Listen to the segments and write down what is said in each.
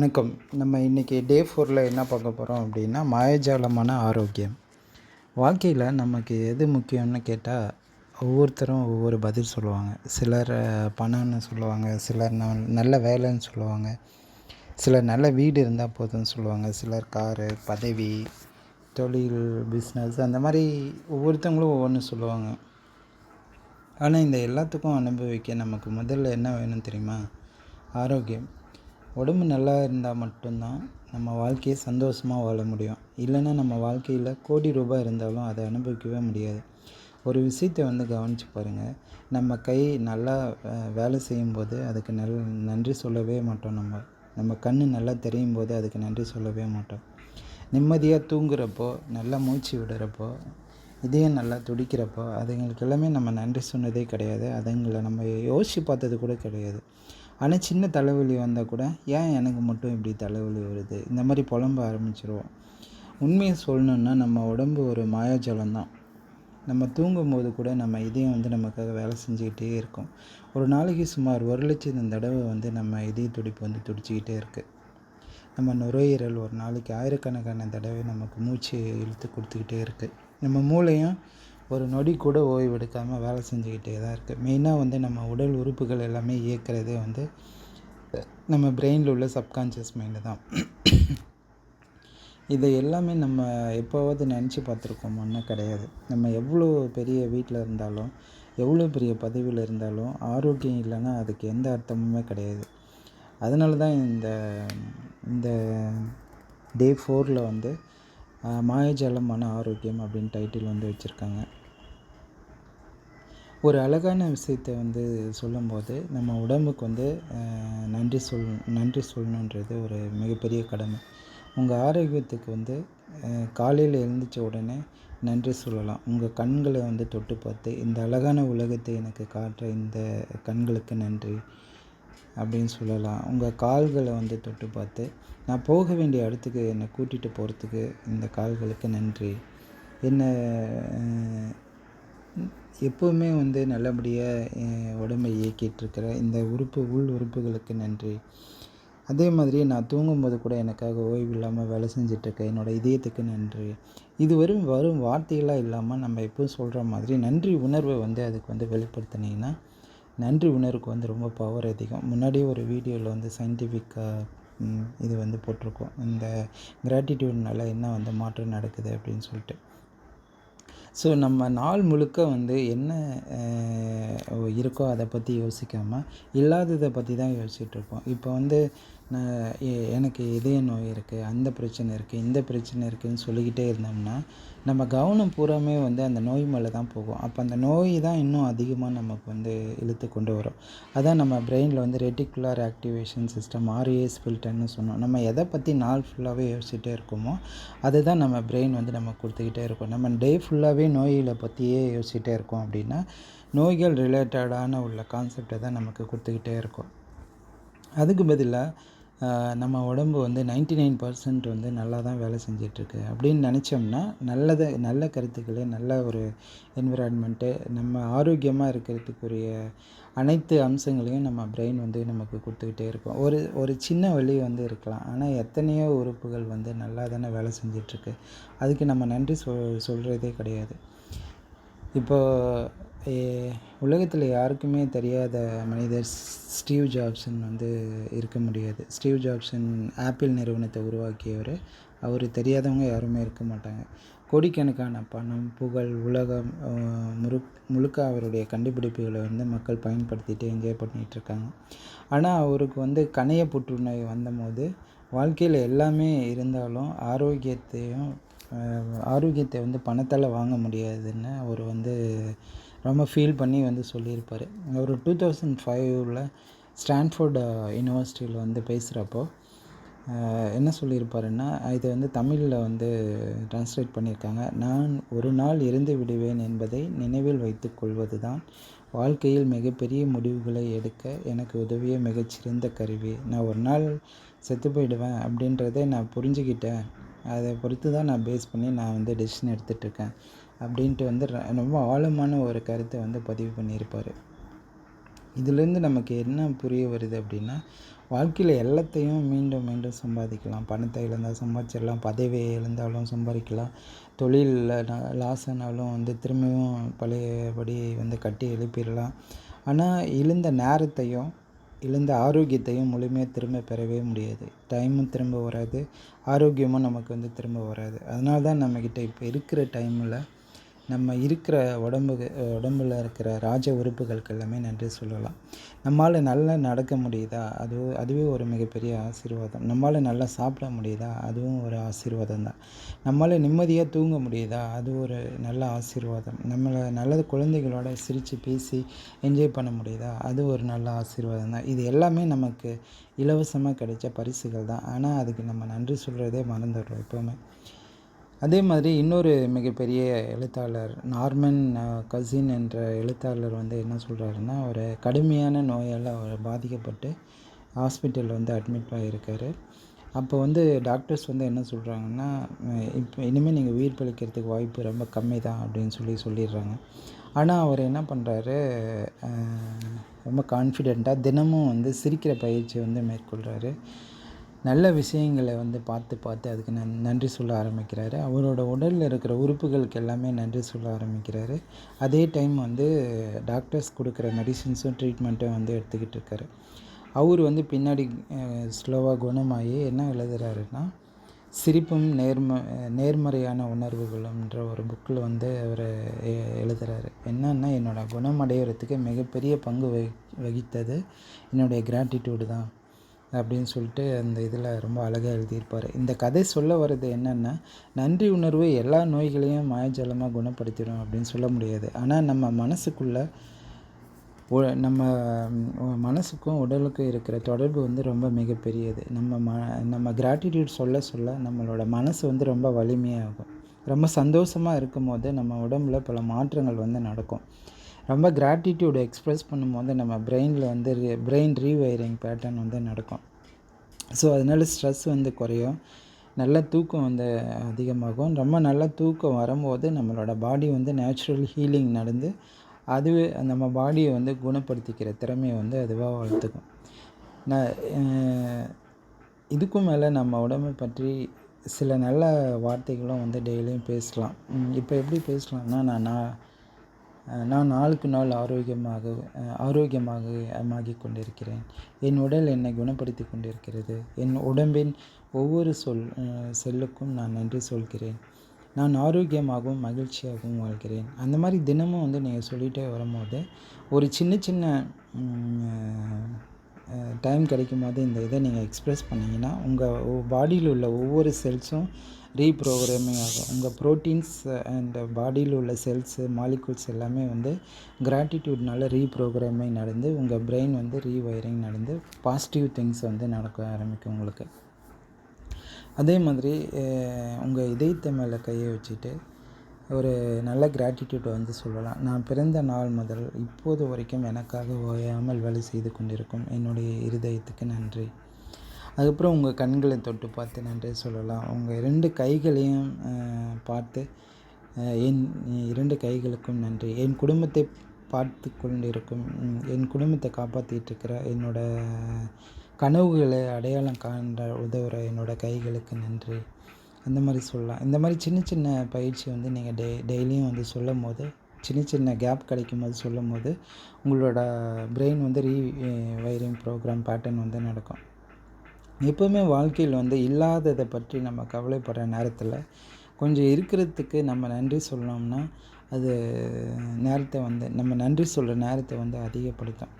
வணக்கம். நம்ம இன்றைக்கி டே 4ல் என்ன பார்க்க போகிறோம் அப்படின்னா, மாயாஜாலமான ஆரோக்கியம். வாழ்க்கையில் நமக்கு எது முக்கியம்னு கேட்டால், ஒவ்வொருத்தரும் ஒவ்வொரு பதில் சொல்லுவாங்க. சிலர் பணம்னு சொல்லுவாங்க, சிலர் நல்ல வேலைன்னு சொல்லுவாங்க, சிலர் நல்ல வீடு இருந்தால் போதும்னு சொல்லுவாங்க, சிலர் காரு, பதவி, தொழில், பிஸ்னஸ் அந்த மாதிரி ஒவ்வொருத்தவங்களும் ஒவ்வொன்று சொல்லுவாங்க. ஆனால் இந்த எல்லாத்துக்கும் அனுபவிக்க நமக்கு முதல்ல என்ன வேணும் தெரியுமா? ஆரோக்கியம். உடம்பு நல்லா இருந்தால் மட்டும்தான் நம்ம வாழ்க்கையை சந்தோஷமாக வாழ முடியும். இல்லைன்னா நம்ம வாழ்க்கையில் கோடி ரூபாய் இருந்தாலும் அதை அனுபவிக்கவே முடியாது. ஒரு விஷயத்தை கவனித்து பாருங்கள். நம்ம கை நல்லா வேலை செய்யும்போது அதுக்கு நன்றி சொல்லவே மாட்டோம். நம்ம கண் நல்லா தெரியும் போது அதுக்கு நன்றி சொல்லவே மாட்டோம். நிம்மதியாக தூங்குறப்போ, நல்லா மூச்சு விடுறப்போ, இதயம் நல்லா துடிக்கிறப்போ அதுங்களுக்கு எல்லாமே நம்ம நன்றி சொன்னதே கிடையாது. அதுங்களை நம்ம யோசித்து பார்த்தது கூட கிடையாது. ஆனால் சின்ன தலைவலி வந்தால் கூட, ஏன் எனக்கு மட்டும் இப்படி தலைவலி வருது, இந்த மாதிரி புலம்ப ஆரம்பிச்சிருவோம். உண்மையை சொல்லணுன்னா நம்ம உடம்பு ஒரு மாயாஜாலம் தான். நம்ம தூங்கும்போது கூட நம்ம இதயம் நமக்காக வேலை செஞ்சுக்கிட்டே இருக்கும். ஒரு நாளைக்கு சுமார் 1,00,000 தடவை நம்ம இதய துடிப்பு துடிச்சிக்கிட்டே இருக்குது. நம்ம நுரையீரல் ஒரு நாளைக்கு ஆயிரக்கணக்கான தடவை நமக்கு மூச்சு இழுத்து கொடுத்துக்கிட்டே இருக்குது. நம்ம மூளையும் ஒரு நொடி கூட ஓய்வு எடுக்காமல் வேலை செஞ்சுக்கிட்டே தான் இருக்குது. மெயினாக நம்ம உடல் உறுப்புகள் எல்லாமே இயக்கிறதே நம்ம பிரெயினில் உள்ள சப்கான்ஷியஸ் மைண்டு தான். இதை எல்லாமே நம்ம எப்போவாவது நினச்சி பார்த்துருக்கோமான்னா கிடையாது. நம்ம எவ்வளோ பெரிய வீட்டில் இருந்தாலும், எவ்வளோ பெரிய பதவியில் இருந்தாலும், ஆரோக்கியம் இல்லைன்னா அதுக்கு எந்த அர்த்தமுமே கிடையாது. அதனால தான் இந்த டே 4ல் மாயாஜாலமான ஆரோக்கியம் அப்படின்னு டைட்டில் வச்சுருக்காங்க. ஒரு அழகான விஷயத்தை சொல்லும்போது நம்ம உடம்புக்கு நன்றி சொல்லணுன்றது ஒரு மிகப்பெரிய கடமை. உங்கள் ஆரோக்கியத்துக்கு காலையில் எழுந்திரிச்ச உடனே நன்றி சொல்லலாம். உங்கள் கண்களை தொட்டு பார்த்து, இந்த அழகான உலகத்தை எனக்கு காட்டுற இந்த கண்களுக்கு நன்றி அப்படின்னு சொல்லலாம். உங்கள் கால்களை தொட்டு பார்த்து, நான் போக வேண்டிய இடத்துக்கு என்னை கூட்டிகிட்டு போகிறதுக்கு இந்த கால்களுக்கு நன்றி. என்னை எப்போவுமே நல்லபடியாக உடம்பை இயக்கிட்டுருக்கிற இந்த உள் உறுப்புகளுக்கு நன்றி. அதே மாதிரி நான் தூங்கும்போது கூட எனக்காக ஓய்வு இல்லாமல் வேலை செஞ்சிட்ருக்க என்னோடய இதயத்துக்கு நன்றி. இது வரும் வார்த்தைகளாக இல்லாமல் நம்ம எப்போவும் சொல்கிற மாதிரி நன்றி உணர்வை அதுக்கு வெளிப்படுத்தினீங்கன்னா, நன்றி உணர்வுக்கு ரொம்ப பவர் அதிகம். முன்னாடியே ஒரு வீடியோவில் சயின்டிஃபிக்காக இது போட்டிருக்கோம். இந்த கிராட்டிடியூட்னால என்ன மாற்றம் நடக்குது அப்படின்னு சொல்லிட்டு. ஸோ நம்ம நாள் முழுக்க என்ன இருக்கோ அதை பற்றி யோசிக்காமல் இல்லாததை பற்றி தான் யோசிச்சுட்ருப்போம். இப்போ நான் எனக்கு இதய நோய் இருக்குது, அந்த பிரச்சனை இருக்குது, இந்த பிரச்சனை இருக்குதுன்னு சொல்லிக்கிட்டே இருந்தோம்னா, நம்ம கவனம் பூராமே அந்த நோய் மேலே தான் போகும். அப்போ அந்த நோய் தான் இன்னும் அதிகமாக நமக்கு இழுத்து கொண்டு வரும். அதான் நம்ம பிரெயினில் ரெட்டிகுலர் ஆக்டிவேஷன் சிஸ்டம் RAS ஃபில்டர்னு சொன்னோம். நம்ம எதை பற்றி நாள் ஃபுல்லாகவே யோசிச்சுட்டே இருக்கோமோ அதுதான் நம்ம பிரெயின் நம்ம கொடுத்துக்கிட்டே இருக்கும். நம்ம டே ஃபுல்லாகவே நோய்களை பற்றியே யோசிச்சுட்டே இருக்கோம் அப்படின்னா, நோய்கள் ரிலேட்டடான உள்ள கான்செப்டை தான் நமக்கு கொடுத்துக்கிட்டே இருக்கும். அதுக்கு பதிலாக நம்ம உடம்பு 99% நல்லா தான் வேலை செஞ்சிட்ருக்கு அப்படின்னு நினச்சோம்னா, நல்ல கருத்துக்களே, நல்ல ஒரு என்விரான்மெண்ட்டு, நம்ம ஆரோக்கியமாக இருக்கிறதுக்குரிய அனைத்து அம்சங்களையும் நம்ம பிரெயின் நமக்கு கொடுத்துக்கிட்டே இருக்கும். ஒரு சின்ன வலி இருக்கலாம், ஆனால் எத்தனையோ உறுப்புகள் நல்லா தானே வேலை செஞ்சிட்ருக்கு. அதுக்கு நம்ம நன்றி சொல்கிறதே கிடையாது. இப்போது உலகத்தில் யாருக்குமே தெரியாத மனிதர் ஸ்டீவ் ஜாப்சன் இருக்க முடியாது. ஸ்டீவ் ஜாப்சன் ஆப்பிள் நிறுவனத்தை உருவாக்கியவர். அவர் தெரியாதவங்க யாருமே இருக்க மாட்டாங்க. கோடிக்கணக்கான பணம், புகழ், உலகம் முழுக்க அவருடைய கண்டுபிடிப்புகளை மக்கள் பயன்படுத்திட்டு என்ஜாய் பண்ணிகிட்ருக்காங்க. ஆனால் அவருக்கு கணைய புற்றுநோய் வந்தபோது வாழ்க்கையில் எல்லாமே இருந்தாலும் ஆரோக்கியத்தை பணத்தால் வாங்க முடியாதுன்னு அவர் ரொம்ப ஃபீல் பண்ணி சொல்லியிருப்பார். அவர் 2005 ஸ்டான்ஃபோர்ட் யூனிவர்சிட்டியில் பேசுகிறப்போ என்ன சொல்லியிருப்பாருன்னா, இது தமிழில் ட்ரான்ஸ்லேட் பண்ணியிருக்காங்க. நான் ஒரு நாள் இறந்து விடுவேன் என்பதை நினைவில் வைத்து கொள்வது தான் வாழ்க்கையில் மிகப்பெரிய முடிவுகளை எடுக்க எனக்கு உதவிய மிகச்சிறந்த கருவி. நான் ஒரு நாள் செத்து போயிடுவேன் அப்படின்றத நான் புரிஞ்சுக்கிட்டேன். அதை பொறுத்து தான் நான் பேஸ் பண்ணி நான் டெசிஷன் எடுத்துகிட்ருக்கேன் அப்படின்ட்டு ரொம்ப ஆழமான ஒரு கருத்தை பதிவு பண்ணியிருப்பார். இதிலேருந்து நமக்கு என்ன புரிய வருது அப்படின்னா, வாழ்க்கையில் எல்லாத்தையும் மீண்டும் மீண்டும் சம்பாதிக்கலாம். பணத்தை இழந்தால் சம்பாதிச்சிடலாம், பதவியை இழந்தாலும் சம்பாதிக்கலாம், தொழிலில் லாஸ் ஆனாலும் வந்து திரும்பியும் பழையபடி வந்து கட்டி எழுப்பிடலாம். ஆனால் இழந்த நேரத்தையும் இழந்த ஆரோக்கியத்தையும் முழுமையாக திரும்ப பெறவே முடியாது. டைமும் திரும்ப வராது, ஆரோக்கியமும் நமக்கு வந்து திரும்ப வராது. அதனால தான் நம்மக்கிட்ட இப்போ இருக்கிற டைமில் நம்ம இருக்கிற உடம்பில் இருக்கிற ராஜ உறுப்புகளுக்கு எல்லாமே நன்றி சொல்லலாம். நம்மால் நல்லா நடக்க முடியுதா, அதுவே ஒரு மிகப்பெரிய ஆசீர்வாதம். நம்மால் நல்லா சாப்பிட முடியுதா, அதுவும் ஒரு ஆசீர்வாதம் தான். நம்மால் நிம்மதியாக தூங்க முடியுதா, அது ஒரு நல்ல ஆசீர்வாதம். நம்மளை நல்ல குழந்தைகளோட சிரித்து பேசி என்ஜாய் பண்ண முடியுதா, அது ஒரு நல்ல ஆசீர்வாதம் தான். இது எல்லாமே நமக்கு இலவசமாக கிடைச்ச பரிசுகள் தான். ஆனால் அதுக்கு நம்ம நன்றி சொல்கிறதே மறந்துடுறோம் எப்போவுமே. அதே மாதிரி இன்னொரு மிகப்பெரிய எழுத்தாளர் நார்மன் கசின் என்ற எழுத்தாளர் வந்து என்ன சொல்கிறாருன்னா, ஒரு கடுமையான நோயால் அவர் பாதிக்கப்பட்டு ஹாஸ்பிட்டலில் வந்து அட்மிட் ஆகியிருக்காரு. அப்போ வந்து டாக்டர்ஸ் வந்து என்ன சொல்கிறாங்கன்னா, இப்போ இனிமேல் நீங்கள் உயிர் பிழைக்கிறதுக்கு வாய்ப்பு ரொம்ப கம்மி தான் அப்படின்னு சொல்லிடுறாங்க. ஆனால் அவர் என்ன பண்ணுறாரு, ரொம்ப கான்ஃபிடெண்ட்டாக தினமும் வந்து சிரிக்கிற பயிற்சி வந்து மேற்கொள்கிறாரு. நல்ல விஷயங்களை வந்து பார்த்து அதுக்கு நன்றி சொல்ல ஆரம்பிக்கிறாரு. அவரோட உடலில் இருக்கிற உறுப்புகளுக்கு எல்லாமே நன்றி சொல்ல ஆரம்பிக்கிறாரு. அதே டைம் வந்து டாக்டர்ஸ் கொடுக்குற மெடிசின்ஸும் ட்ரீட்மெண்ட்டும் வந்து எடுத்துக்கிட்டு இருக்காரு. அவர் வந்து பின்னாடி ஸ்லோவாக குணமாகி என்ன எழுதுகிறாருன்னா, சிரிப்பும் நேர்மறையான உணர்வுகளும்ன்ற ஒரு புக்கில் வந்து அவர் எழுதுகிறாரு. என்னன்னா, என்னோடய குணமடைகிறதுக்கு மிகப்பெரிய பங்கு வகித்தது என்னுடைய கிராட்டிடியூடு தான் அப்படின்னு சொல்லிட்டு அந்த இதில் ரொம்ப அழகாக எழுதியிருப்பார். இந்த கதை சொல்ல வர்றது என்னென்னா, நன்றி உணர்வு எல்லா நோய்களையும் மாயஜாலமாக குணப்படுத்திடும் அப்படின்னு சொல்ல முடியாது. ஆனால் நம்ம மனசுக்கும் உடலுக்கும் இருக்கிற தொடர்பு வந்து ரொம்ப மிகப்பெரியது. நம்ம கிராட்டிடியூட் சொல்ல நம்மளோட மனசு வந்து ரொம்ப வலிமையாகும். ரொம்ப சந்தோஷமாக இருக்கும் போது நம்ம உடம்புல பல மாற்றங்கள் வந்து நடக்கும். ரொம்ப கிராட்டிடியூடை எக்ஸ்ப்ரெஸ் பண்ணும்போது நம்ம பிரெயினில் வந்து பிரெயின் ரீவயரிங் பேட்டர்ன் வந்து நடக்கும். ஸோ அதனால் ஸ்ட்ரெஸ் வந்து குறையும், நல்ல தூக்கம் வந்து அதிகமாகும். ரொம்ப நல்ல தூக்கம் வரும்போது நம்மளோட பாடி வந்து நேச்சுரல் ஹீலிங் நடந்து அதுவே நம்ம பாடியை வந்து குணப்படுத்திக்கிற திறமையை வந்து அதுவாக வளர்த்துக்கும். இதுக்கும் மேலே நம்ம உடம்பை பற்றி சில நல்ல வார்த்தைகளும் வந்து டெய்லியும் பேசலாம். இப்போ எப்படி பேசலாம்னா, நான் நாளுக்கு நாள் ஆரோக்கியமாகிக் கொண்டிருக்கிறேன். என் உடல் என்னை குணப்படுத்தி கொண்டிருக்கிறது. என் உடம்பின் ஒவ்வொரு செல்லுக்கும் நான் நன்றி சொல்கிறேன். நான் ஆரோக்கியமாகவும் மகிழ்ச்சியாகவும் வாழ்கிறேன். அந்த மாதிரி தினமும் வந்து நீங்கள் சொல்லிகிட்டே வரும்போது ஒரு சின்ன டைம் கிடைக்கும்போது இந்த இதை நீங்கள் எக்ஸ்ப்ரெஸ் பண்ணிங்கன்னா உங்கள் பாடியில் உள்ள ஒவ்வொரு செல்ஸும் ரீப்ரோக்ராமிங் ஆகும். உங்கள் ப்ரோட்டீன்ஸ் அண்ட் பாடியில் உள்ள செல்ஸு மாலிகூல்ஸ் எல்லாமே வந்து கிராட்டிடியூட்னால ரீப்ரோக்ராமிங் நடந்து உங்கள் பிரெயின் வந்து ரீவயரிங் நடந்து பாசிட்டிவ் திங்ஸ் வந்து நடக்க ஆரம்பிக்கும் உங்களுக்கு. அதே மாதிரி உங்கள் இதயத்தை மேலே கையை வச்சுட்டு ஒரு நல்ல கிராட்டிடியூட் வந்து சொல்லலாம். நான் பிறந்த நாள் முதல் இப்போது வரைக்கும் எனக்காக ஓயாமல் வேலை செய்து கொண்டிருக்கும் என்னுடைய இருதயத்துக்கு நன்றி. அதுக்கப்புறம் உங்கள் கண்களை தொட்டு பார்த்து நன்றி சொல்லலாம். உங்கள் 2 கைகளையும் பார்த்து என் 2 கைகளுக்கும் நன்றி. என் குடும்பத்தை பார்த்து கொண்டிருக்கும், என் குடும்பத்தை காப்பாற்றிட்டு இருக்கிற, என்னோடய கனவுகளை அடையாளம் காண்ற உதவுகிற என்னோடய கைகளுக்கு நன்றி. அந்த மாதிரி சொல்லலாம். இந்த மாதிரி சின்ன பயிற்சி வந்து நீங்கள் டெய்லியும் வந்து சொல்லும் போது, சின்ன கேப் கிடைக்கும் போது சொல்லும் போது உங்களோட பிரெயின் வந்து ரீவயரிங் ப்ரோக்ராம் பேட்டர்ன் வந்து நடக்கும். எப்போவுமே வாழ்க்கையில் வந்து இல்லாததை பற்றி நம்ம கவலைப்படுற நேரத்தில் கொஞ்சம் இருக்கிறதுக்கு நம்ம நன்றி சொன்னோம்னா அது நேரத்தை வந்து நம்ம நன்றி சொல்கிற நேரத்தை வந்து அதிகப்படுத்தும்.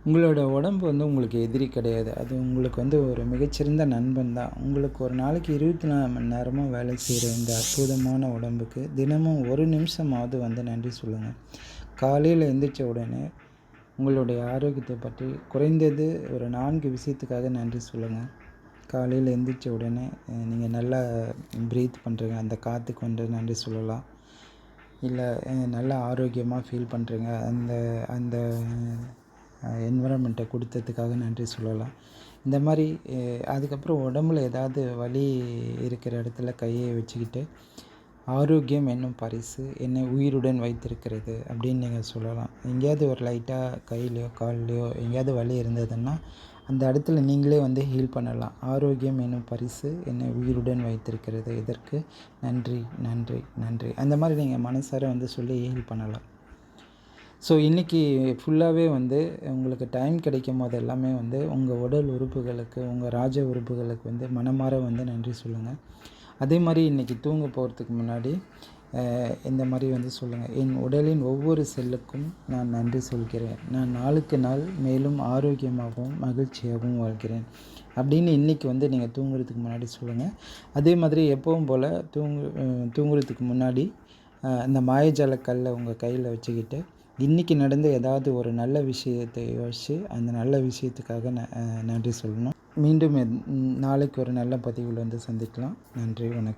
உங்களோட உடம்பு வந்து உங்களுக்கு எதிரி கிடையாது. அது உங்களுக்கு வந்து ஒரு மிகச்சிறந்த நண்பன் தான். உங்களுக்கு ஒரு நாளைக்கு 24 மணி நேரமும் வேலை செய்கிற இந்த அற்புதமான உடம்புக்கு தினமும் 1 நிமிஷமாவது வந்து நன்றி சொல்லுங்கள். காலையில் எந்திரிச்ச உடனே உங்களுடைய ஆரோக்கியத்தை பற்றி குறைந்தது ஒரு 4 விஷயத்துக்காக நன்றி சொல்லுங்கள். காலையில் எந்திரிச்ச உடனே நீங்கள் நல்லா ப்ரீத் பண்ணுறீங்க, அந்த காற்றுக்கு வந்து நன்றி சொல்லலாம். இல்லை நல்லா ஆரோக்கியமாக ஃபீல் பண்ணுறீங்க, அந்த என்விரான்மெண்ட்டை கொடுத்ததுக்காக நன்றி சொல்லலாம். இந்த மாதிரி அதுக்கப்புறம் உடம்புல ஏதாவது வலி இருக்கிற இடத்துல கையை வச்சுக்கிட்டு ஆரோக்கியம் என்னும் பரிசு என்னை உயிருடன் வைத்திருக்கிறது அப்படின்னு நீங்கள் சொல்லலாம். எங்கேயாவது ஒரு லைட்டாக கையிலையோ கால்லையோ எங்கேயாவது வலி இருந்ததுன்னா அந்த இடத்துல நீங்களே வந்து ஹீல் பண்ணலாம். ஆரோக்கியம் எனும் பரிசு என்னை உயிருடன் வைத்திருக்கிறது. இதற்கு நன்றி, நன்றி, நன்றி. அந்த மாதிரி நீங்கள் மனசார வந்து சொல்லி ஹீல் பண்ணலாம். ஸோ இன்றைக்கி ஃபுல்லாகவே வந்து உங்களுக்கு டைம் கிடைக்கும் போது எல்லாமே வந்து உங்கள் உடல் உறுப்புகளுக்கு, உங்கள் ராஜ உறுப்புகளுக்கு வந்து மனமார வந்து நன்றி சொல்லுங்கள். அதே மாதிரி இன்றைக்கி தூங்க போகிறதுக்கு முன்னாடி இந்த மாதிரி வந்து சொல்லுங்கள். என் உடலின் ஒவ்வொரு செல்லுக்கும் நான் நன்றி சொல்கிறேன். நான் நாளுக்கு நாள் மேலும் ஆரோக்கியமாகவும் மகிழ்ச்சியாகவும் வாழ்கிறேன் அப்படின்னு இன்றைக்கி வந்து நீங்கள் தூங்குறதுக்கு முன்னாடி சொல்லுங்கள். அதே மாதிரி எப்பவும் போல் தூங்குறதுக்கு முன்னாடி இந்த மாயஜால கல்லை உங்கள் கையில் வச்சுக்கிட்டு இன்றைக்கி நடந்த ஏதாவது ஒரு நல்ல விஷயத்தை யோசித்து அந்த நல்ல விஷயத்துக்காக நன்றி சொல்லணும். மீண்டும் நாளைக்கு ஒரு நல்ல பதிவில் வந்து சந்திக்கலாம். நன்றி, வணக்கம்.